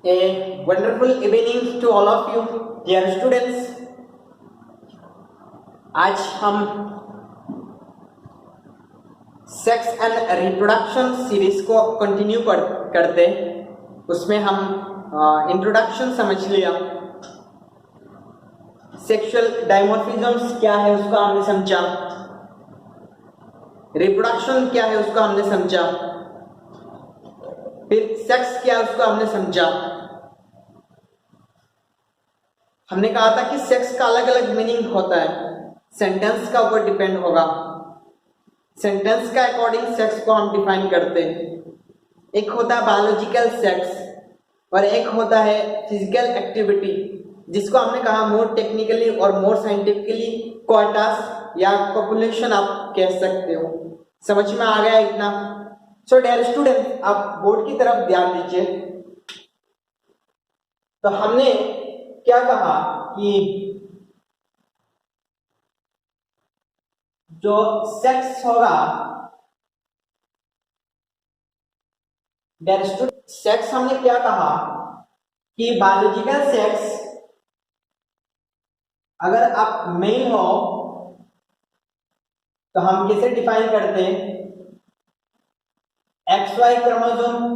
A wonderful evening to all of you, dear students. आज हम sex and reproduction series को continue करते हैं। उसमें हम इंट्रोडक्शन समझ लिया, सेक्सुअल डायमॉर्फिज्म्स क्या है उसको हमने समझा, रिप्रोडक्शन क्या है उसको हमने समझा, फिर सेक्स क्या है उसको हमने समझा। हमने कहा था कि सेक्स का अलग अलग मीनिंग होता है, सेंटेंस का ऊपर डिपेंड होगा, सेंटेंस का अकॉर्डिंग सेक्स को हम डिफाइन करते हैं। एक होता है बायोलॉजिकल सेक्स और एक होता है फिजिकल एक्टिविटी, जिसको हमने कहा मोर टेक्निकली और मोर साइंटिफिकली क्वार्टस या पॉपुलेशन आप कह सकते हो। समझ में आ गया इतना? सो डियर स्टूडेंट, आप बोर्ड की तरफ ध्यान दीजिए। तो हमने क्या कहा कि जो सेक्स होगा, सेक्स हमने क्या कहा कि बायोलॉजिकल सेक्स, अगर आप मेल हो तो हम कैसे डिफाइन करते हैं? XY chromosome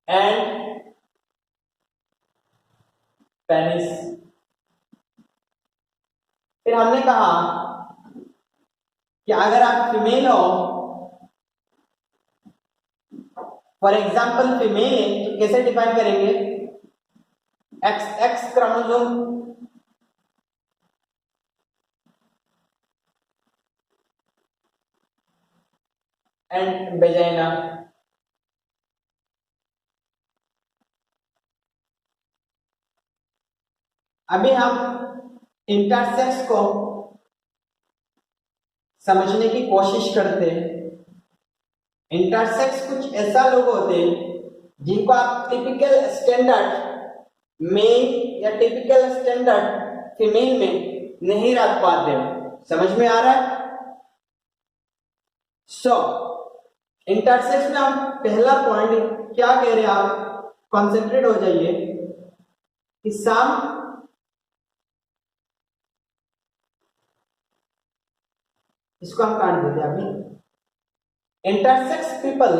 and penis. फिर हमने कहा कि अगर आप फीमेल हो, फॉर एग्जाम्पल फीमेल है, तो कैसे डिफाइन करेंगे? XX chromosome and vagina. अभी हम इंटरसेक्स को समझने की कोशिश करते हैं। इंटरसेक्स कुछ ऐसा लोग होते हैं जिनको आप टिपिकल स्टैंडर्ड मेल या टिपिकल स्टैंडर्ड फीमेल में नहीं रख पाते हो। समझ में आ रहा है? सो इंटरसेक्स में हम पहला पॉइंट क्या कह रहे हैं, आप कॉन्सेंट्रेट हो जाइए कि सम इसको हम काट देते हैं। अभी इंटरसेक्स पीपल,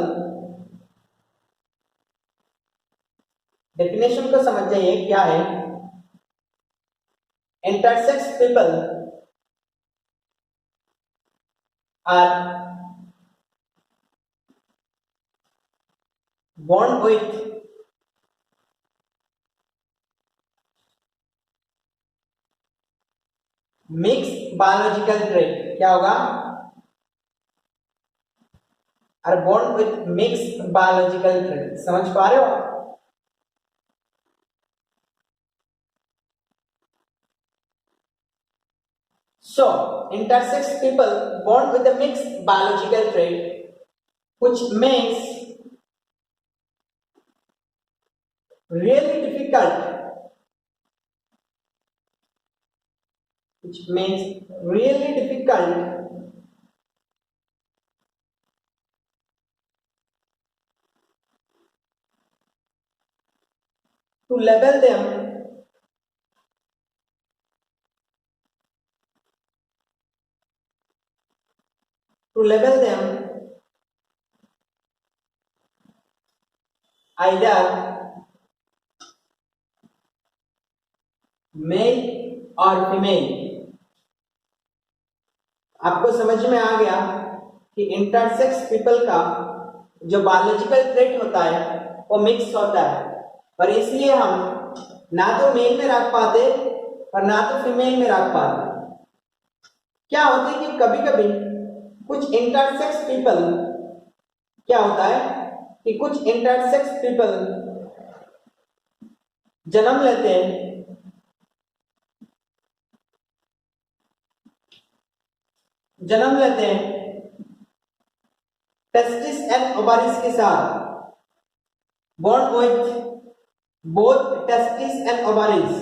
डेफिनेशन को समझ जाइए क्या है। Intersex people are born with mixed biological trait। क्या होगा? are born with mixed biological trait। समझ पा रहे हो? So intersex people born with a mixed biological trait which makes really difficult to label them either male और female. आपको समझ में आ गया कि इंटरसेक्स पीपल का जो बायोलॉजिकल ट्रेट होता है वो मिक्स होता है, और इसलिए हम ना तो मेल में रख पाते और ना तो फीमेल में रख पाते। क्या होता है कि कभी कभी कुछ इंटरसेक्स पीपल, क्या होता है कि कुछ इंटरसेक्स पीपल जन्म लेते हैं टेस्टिस एंड ओवारिस के साथ, born with both testis and ovaries।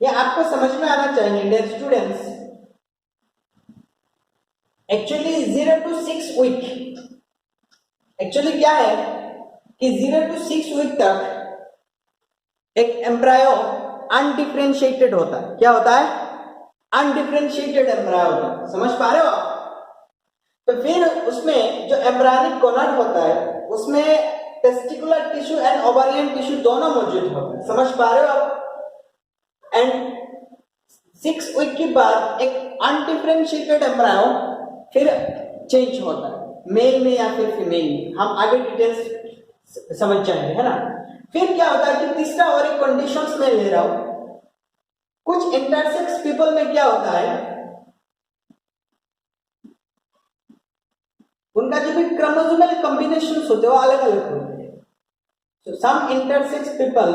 ये आपको समझ में आना चाहिए dear students. Actually 0 to 6 week, actually क्या है कि 0 to 6 वीक तक एक एम्ब्रायो अनडिफरेंशिएटेड होता है। क्या होता है? अनडिफरेंशिएटेड एम्ब्रायो होता है। समझ पा रहे हो आप? तो फिर उसमें जो एम्ब्रायनिक गोनाड होता है उसमें testicular tissue and ovarian tissue दोनों मौजूद होते हैं। समझ पा रहे हो आप? एंड 6 वीक के बाद एक अनडिफरेंशिएटेड एम्ब्रायो फिर चेंज होता है मेल में या फिर फीमेल में। हम आगे डिटेल्स समझ जाएंगे, है ना। फिर क्या होता है कि तीसरा और एक कंडीशंस में ले रहा हूं, कुछ इंटरसेक्स पीपल में क्या होता है, उनका जो भी क्रोमोसोमल कॉम्बिनेशंस होते हैं वो अलग अलग होते हैं। So some intersex people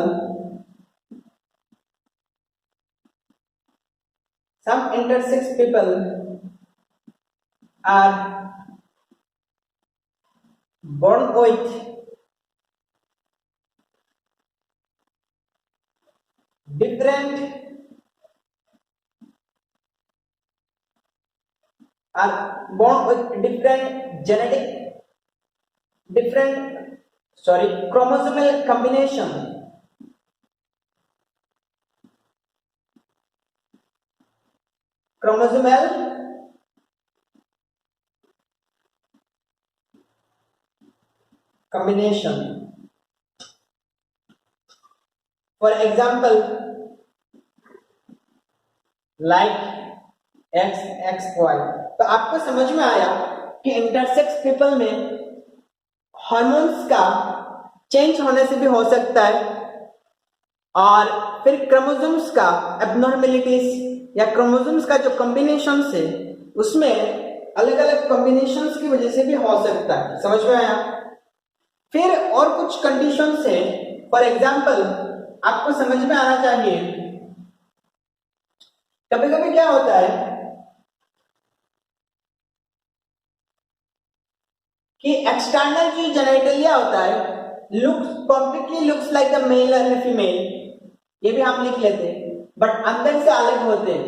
are born with different chromosomal combination. For example, like XXY। तो आपको समझ में आया कि इंटरसेक्स पीपल में हार्मोन्स का चेंज होने से भी हो सकता है, और फिर क्रोमोसोम्स का एब्नॉर्मेलिटीज या क्रोमोसोम्स का जो कॉम्बिनेशन है उसमें अलग अलग कॉम्बिनेशंस की वजह से भी हो सकता है। समझ में आया? फिर और कुछ कंडीशंस है। फॉर एग्जाम्पल आपको समझ में आना चाहिए, कभी कभी क्या होता है कि एक्सटर्नल जो जेनिटलिया होता है completely looks like the male and female, ये भी हम लिख लेते हैं, बट अंदर से अलग होते हैं।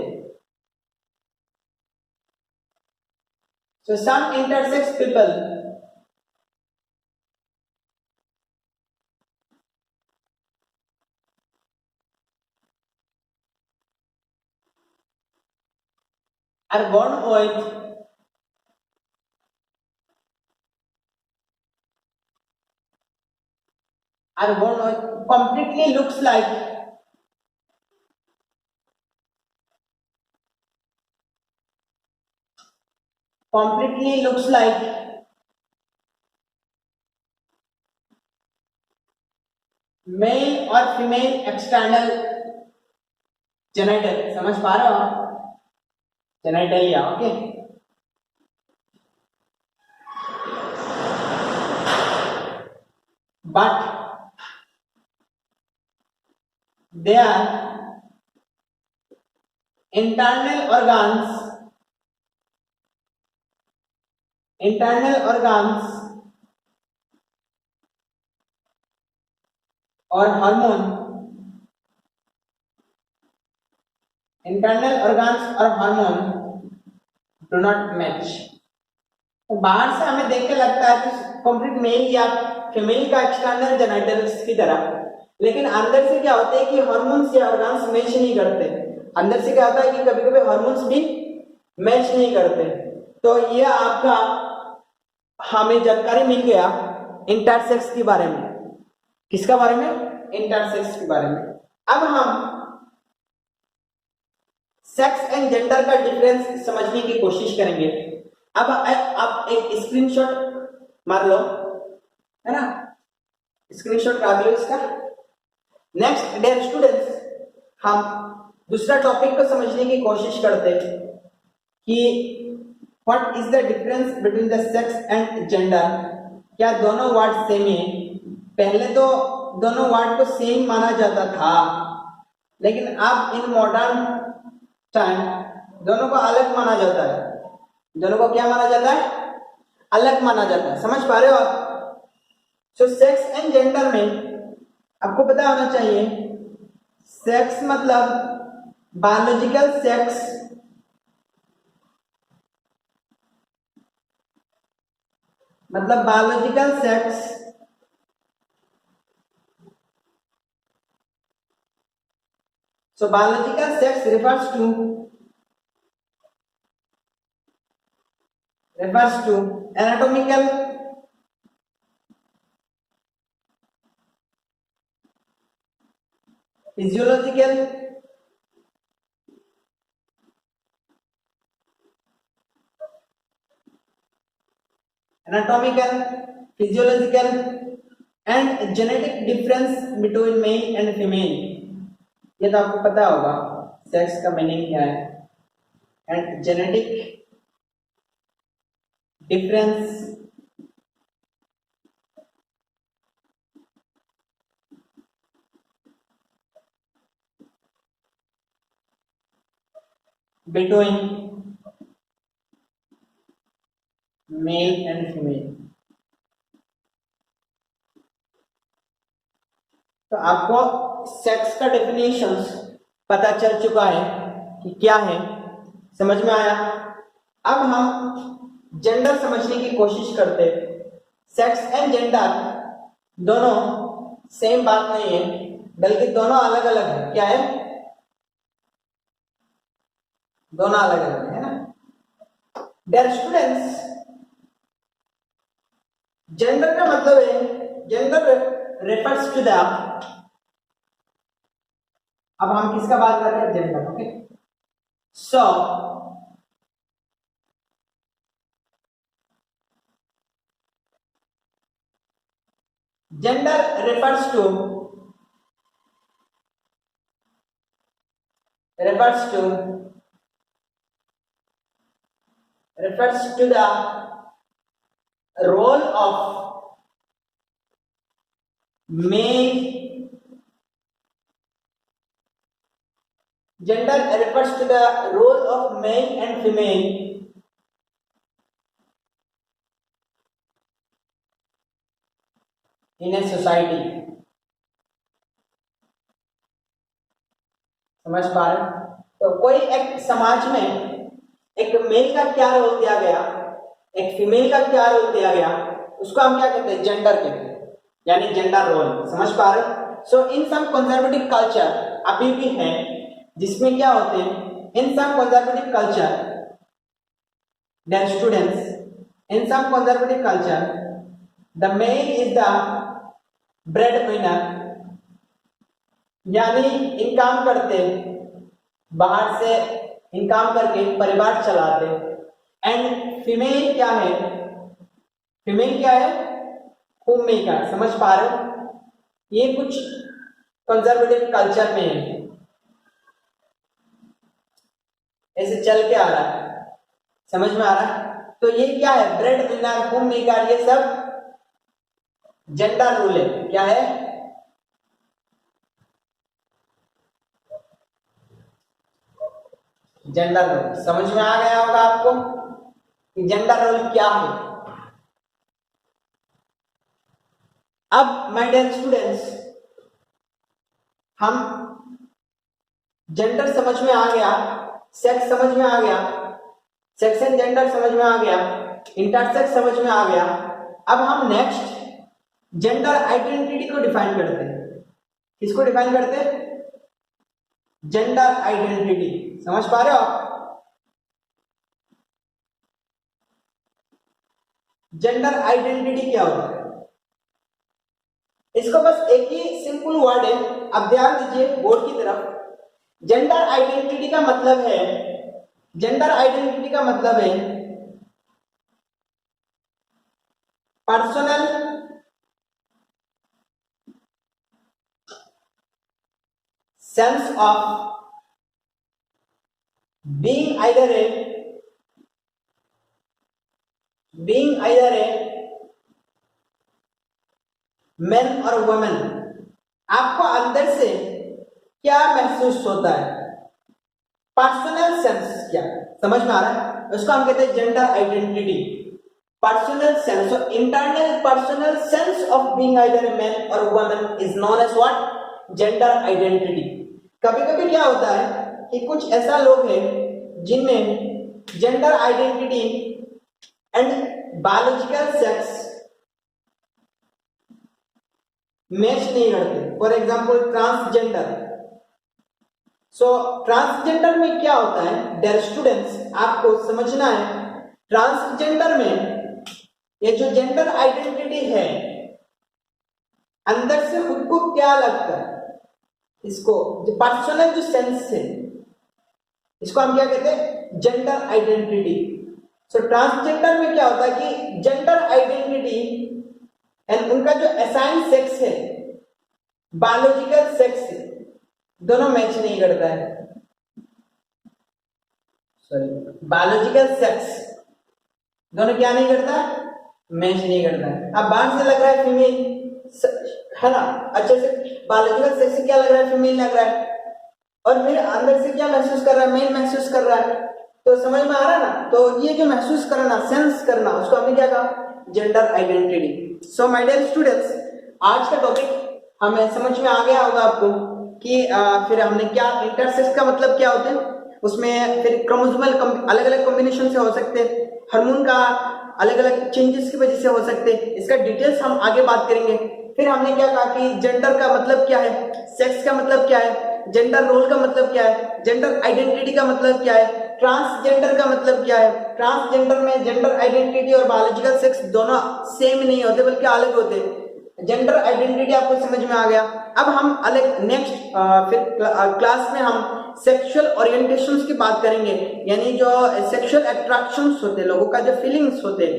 So some intersex people are born with completely looks like male और फीमेल एक्सटर्नल जेनिटल। समझ पा रहे हो? Genitalia, okay. But they are internal organs और हार्मोन डू नॉट मैच। तो बाहर से हमें देख के लगता है कि कंप्लीट मेल या फीमेल का एक्सटर्नल जेनिटल्स की तरह, लेकिन अंदर से क्या होता है कि हार्मोन्स या ऑर्गन्स मैच नहीं करते। अंदर से क्या होता है कि कभी कभी हार्मोन्स भी मैच नहीं करते। तो ये आपका हमें जानकारी मिल गया इंटरसेक्स के बारे में। किसका बारे में? इंटरसेक्स के बारे में। अब हम सेक्स एंड जेंडर का डिफरेंस समझने की कोशिश करेंगे। अब आप एक स्क्रीनशॉट मार लो, है ना, स्क्रीनशॉट काट लो इसका। नेक्स्ट डियर स्टूडेंट्स, हम दूसरा टॉपिक को समझने की कोशिश करते हैं कि what is the difference between the sex and gender. क्या दोनों वर्ड सेम है? पहले तो दोनों वर्ड को सेम माना जाता था, लेकिन अब इन मॉडर्न टाइम दोनों को अलग माना जाता है। दोनों को क्या माना जाता है? अलग माना जाता है। समझ पा रहे हो आप? सो सेक्स एंड जेंडर में आपको पता होना चाहिए, सेक्स मतलब बायोलॉजिकल सेक्स मतलब biological sex so biological sex refers to anatomical physiological physiological and genetic difference between male and female। ये तो आपको पता होगा सेक्स का मीनिंग क्या है। And genetic difference between male and female. तो आपको सेक्स का डेफिनेशन पता चल चुका है कि क्या है, समझ में आया। अब हम जेंडर समझने की कोशिश करते। सेक्स एंड जेंडर दोनों सेम बात नहीं है, बल्कि दोनों अलग अलग है। क्या है? दोनों अलग अलग है ना। डियर स्टूडेंट्स, जेंडर का मतलब है, जेंडर रेफर्स टू द, अब हम किसका बात कर रहे हैं? Gender. Okay, so gender refers to the role of male, gender refers to the role of male and female in a society। समझ पा रहे? तो कोई एक समाज में एक मेल का क्या रोल दिया गया, एक फीमेल का क्या रोल दिया गया, उसको हम क्या कहते हैं? जेंडर कहते हैं, यानी जेंडर रोल। समझ पा रहे? सो इन सम कंजर्वेटिव कल्चर अभी भी है जिसमें क्या होते हैं, in some conservative culture, dear students, in some conservative culture the male is the breadwinner, यानी इनकम करते, बाहर से इनकम करके परिवार चलाते। एंड फीमेल क्या है? फीमेल क्या है? Home maker. समझ पा रहे हो? ये कुछ कंजर्वेटिव कल्चर में है, ऐसे चल के आ रहा है। समझ में आ रहा है? तो ये क्या है? ब्रेड विनर, होम मेकर, ये सब जेंडर रूल है। क्या है? Gender role. समझ में आ गया होगा आपको कि जेंडर रोल क्या है। अब माय डियर स्टूडेंट्स, हम जेंडर समझ में आ गया, सेक्स समझ में आ गया, सेक्स एंड जेंडर समझ में आ गया, इंटरसेक्स समझ में आ गया। अब हम नेक्स्ट जेंडर आइडेंटिटी को डिफाइन करते हैं। किसको डिफाइन करते हैं? Gender identity. समझ पा रहे हो? जेंडर आइडेंटिटी क्या होता है? इसको बस एक ही सिंपल वर्ड है, अब ध्यान दीजिए बोर्ड की तरफ। जेंडर आइडेंटिटी का मतलब है, जेंडर आइडेंटिटी का मतलब है personal sense of being either a man और वुमेन। आपको अंदर से क्या महसूस होता है? पर्सनल सेंस क्या? समझ में आ रहा है? उसको हम कहते हैं gender identity. Personal sense, internal personal sense of being either a man और women is known as what? Gender identity. कभी कभी क्या होता है कि कुछ ऐसा लोग हैं जिनमें gender identity and biological sex match नहीं करते। For example transgender. So transgender में क्या होता है डियर स्टूडेंट्स, आपको समझना है ट्रांसजेंडर में ये जो जेंडर आइडेंटिटी है अंदर से खुद को क्या लगता है, इसको जो पर्सनल जो सेंस है इसको हम क्या कहते हैं जेंडर आइडेंटिटी। सो ट्रांसजेंडर में क्या होता है कि जेंडर आइडेंटिटी एंड उनका जो असाइन सेक्स है बायोलॉजिकल सेक्स दोनों मैच नहीं करता है। सॉरी, बायोलॉजिकल सेक्स दोनों क्या नहीं करता, मैच नहीं करता है। अब बाहर से लग रहा है फीमेल है ना, अच्छे से बायोलॉजिकल सेक्स से क्या लग रहा है फीमेल लग रहा है, और मेरे अंदर से क्या महसूस कर रहा है मेल महसूस कर रहा है, तो समझ में आ रहा है ना। तो ये जो महसूस करना सेंस करना उसको हमने क्या कहा gender identity. So my dear students, आज का टॉपिक हमें समझ में आ गया होगा आपको कि फिर हमने क्या इंटरसेक्स का मतलब क्या होते हैं, उसमें फिर क्रोमोसोमल अलग अलग कॉम्बिनेशन से हो सकते हैं, हार्मोन का अलग अलग चेंजेस की वजह से हो सकते हैं, इसका डिटेल्स हम आगे बात करेंगे। फिर हमने क्या कहा कि जेंडर का मतलब क्या है, सेक्स का मतलब क्या है, जेंडर रोल का मतलब क्या है, जेंडर आइडेंटिटी का मतलब क्या है, ट्रांसजेंडर का मतलब क्या है। ट्रांसजेंडर में जेंडर आइडेंटिटी और बायोलॉजिकल सेक्स दोनों सेम नहीं होते बल्कि अलग होते हैं। जेंडर आइडेंटिटी आपको समझ में आ गया। अब हम अलग नेक्स्ट फिर क्लास में हम सेक्सुअल ओरिएंटेशंस की बात करेंगे, यानी जो सेक्सुअल अट्रैक्शंस होते हैं, लोगों का जो फीलिंग्स होते हैं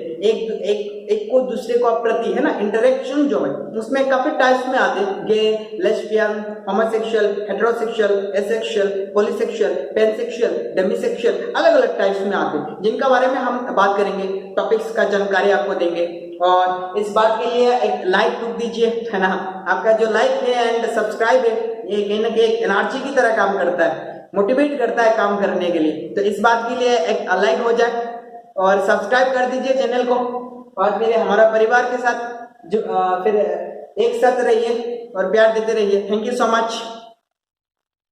एक को दूसरे को प्रति है ना, इंटरेक्शन जो है उसमें काफी टाइप्स में आते हैं, गे, लेस्बियन, होमोसेक्सुअल, हेटेरोसेक्सुअल, एसेक्सुअल, पॉलीसेक्सुअल, पेनसेक्सुअल, डेमिसेक्सुअल, अलग अलग टाइप्स में आते हैं जिनका बारे में हम बात करेंगे, टॉपिक्स का जानकारी आपको देंगे। और इस बात के लिए एक लाइक ठोक दीजिए है ना, आपका जो लाइक है एंड सब्सक्राइब है ये कहीं ना कहीं एक एनर्जी की तरह काम करता है, मोटिवेट करता है काम करने के लिए। तो इस बात के लिए एक लाइक हो जाए और सब्सक्राइब कर दीजिए चैनल को, और फिर हमारा परिवार के साथ जो फिर एक साथ रहिए और प्यार देते रहिए। Thank you so much.